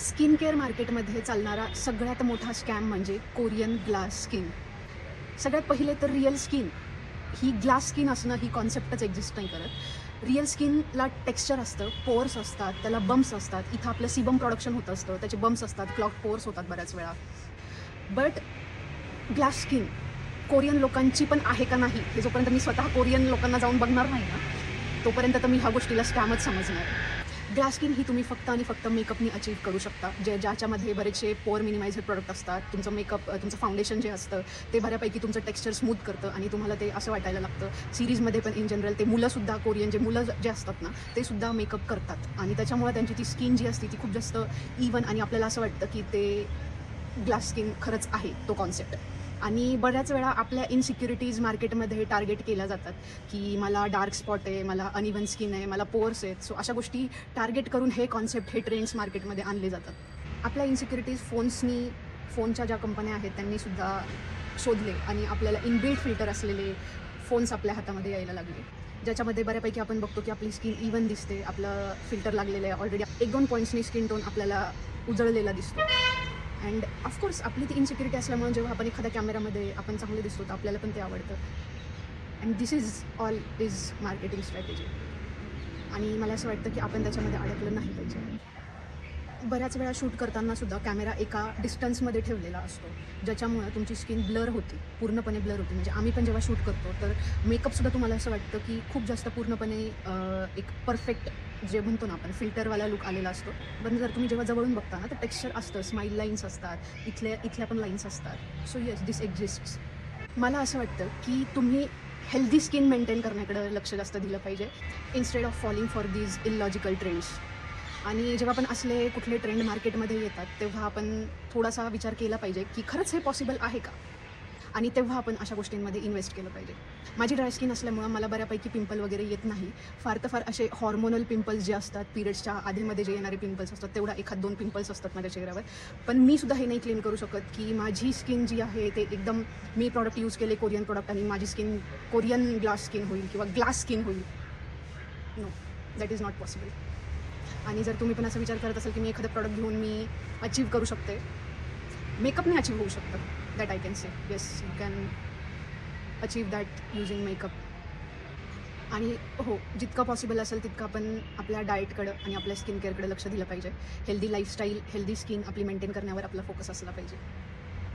Skin care मार्केटमध्ये चालणारा सगळ्यात मोठा स्कॅम म्हणजे कोरियन ग्लास स्किन. सगळ्यात पहिले तर रिअल स्किन ही ग्लास स्किन असणं ही कॉन्सेप्टच एक्झिस्ट नाही करत. रिअल स्किनला टेक्स्चर असतं, पोअर्स असतात, त्याला बम्प्स असतात. इथं आपलं सीबम प्रोडक्शन होत असतं, त्याचे बम्प्स असतात, क्लॉग पोअर्स होतात बऱ्याच वेळा. बट ग्लास स्किन कोरियन लोकांची पण आहे का नाही हे जोपर्यंत मी स्वतः कोरियन लोकांना जाऊन बघणार नाही ना, तोपर्यंत तर मी ह्या गोष्टीला स्कॅमच समजणार. ग्लास स्किन ही तुम्ही फक्त आणि फक्त मेकअपनी अचीव करू शकता, ज्याच्यामध्ये बरेचसे पोअर मिनिमायझर प्रोडक्ट असतात. तुमचं मेकअप, तुमचं फाउंडेशन जे असतं ते बऱ्यापैकी तुमचं टेक्स्चर स्मूथ करतं आणि तुम्हाला ते असं वाटायला लागतं. सिरीजमध्ये पण इन जनरल ते मुलंसुद्धा, कोरियन मुलं जे असतात ना, ते सुद्धा मेकअप करतात आणि त्याच्यामुळे त्यांची ती स्किन जी असते ती खूप जास्त इवन आणि आपल्याला असं वाटतं की ते ग्लास स्किन खरंच आहे तो कॉन्सेप्ट. आणि बऱ्याच वेळा आपल्या इनसिक्युरिटीज मार्केटमध्ये टार्गेट केल्या जातात की मला डार्क स्पॉट आहे, मला अनइवन स्किन आहे, मला पोअर्स आहेत. सो अशा गोष्टी टार्गेट करून हे कॉन्सेप्ट, हे ट्रेंड्स मार्केटमध्ये आणले जातात. आपल्या इनसिक्युरिटीज फोनच्या ज्या कंपन्या आहेत त्यांनीसुद्धा शोधले आणि आपल्याला इनबिल्ट फिल्टर असलेले फोन्स आपल्या हातामध्ये यायला लागले, ज्याच्यामध्ये बऱ्यापैकी आपण बघतो की आपली स्किन इवन दिसते, आपलं फिल्टर लागलेलं आहे ऑलरेडी. 1-2 पॉईंट्सनी स्किन टोन आपल्याला उजळलेला दिसतो. अँड ऑफकोर्स आपली ती इन्सिक्युरिटी असल्यामुळे जेव्हा आपण एखाद्या कॅमेरामध्ये आपण चांगले दिसतो तर आपल्याला पण ते आवडतं. And this is marketing strategy. आणि मला असं वाटतं की आपण त्याच्यामध्ये अडकलं नाही पाहिजे. बऱ्याच वेळा शूट करताना सुद्धा कॅमेरा एका डिस्टन्समध्ये ठेवलेला असतो, ज्याच्यामुळं तुमची स्किन ब्लर होती, पूर्णपणे ब्लर होती. म्हणजे आम्ही पण जेव्हा शूट करतो तर मेकअपसुद्धा तुम्हाला असं वाटतं की खूप जास्त पूर्णपणे एक परफेक्ट जे म्हणतो ना आपण फिल्टरवाला लुक आलेला असतो. पण जर तुम्ही जेव्हा जवळून बघता ना तर टेक्स्चर असतं, स्माईल लाईन्स असतात, इथल्या पण लाईन्स असतात. सो येस, दिस एक्झिस्ट्स. मला असं वाटतं की तुम्ही हेल्दी स्किन मेंटेन करण्याकडे लक्ष जास्त दिलं पाहिजे, instead of falling for these illogical trends. आणि जेव्हा आपण असले कुठले ट्रेंड मार्केटमध्ये येतात तेव्हा आपण थोडासा विचार केला पाहिजे की खरंच हे पॉसिबल आहे का, आणि तेव्हा आपण अशा गोष्टींमध्ये इन्व्हेस्ट केलं पाहिजे. माझी ड्राय स्किन असल्यामुळं मला बऱ्यापैकी पिंपल वगैरे येत नाही. फार तर फार असे हॉर्मोनल पिंपल्स जे असतात, पिरियड्सच्या आधीमध्ये जे येणारे पिंपल्स असतात तेवढा 1-2 पिंपल्स असतात माझ्या चेहऱ्यावर. पण मी सुद्धा हे नाही क्लेम करू शकत की माझी स्किन जी आहे ते एकदम, मी प्रॉडक्ट यूज केले कोरियन प्रॉडक्ट आणि माझी स्किन कोरियन ग्लास स्किन होईल किंवा ग्लास स्किन होईल. No, that is not possible. आणि जर तुम्ही पण असा विचार करत असाल की मी एखादं प्रॉडक्ट घेऊन मी अचीव करू शकते, मेकअपने अचीव होऊ शकतं, that I can say yes, you can achieve that using makeup. आणि हो, जितकं पॉसिबल असेल तितकं आपण आपल्या डाएटकडं आणि आपल्या स्किन केअरकडे लक्ष दिलं पाहिजे. हेल्दी लाईफस्टाईल, हेल्दी स्किन आपली मेंटेन करण्यावर आपला फोकस असला पाहिजे.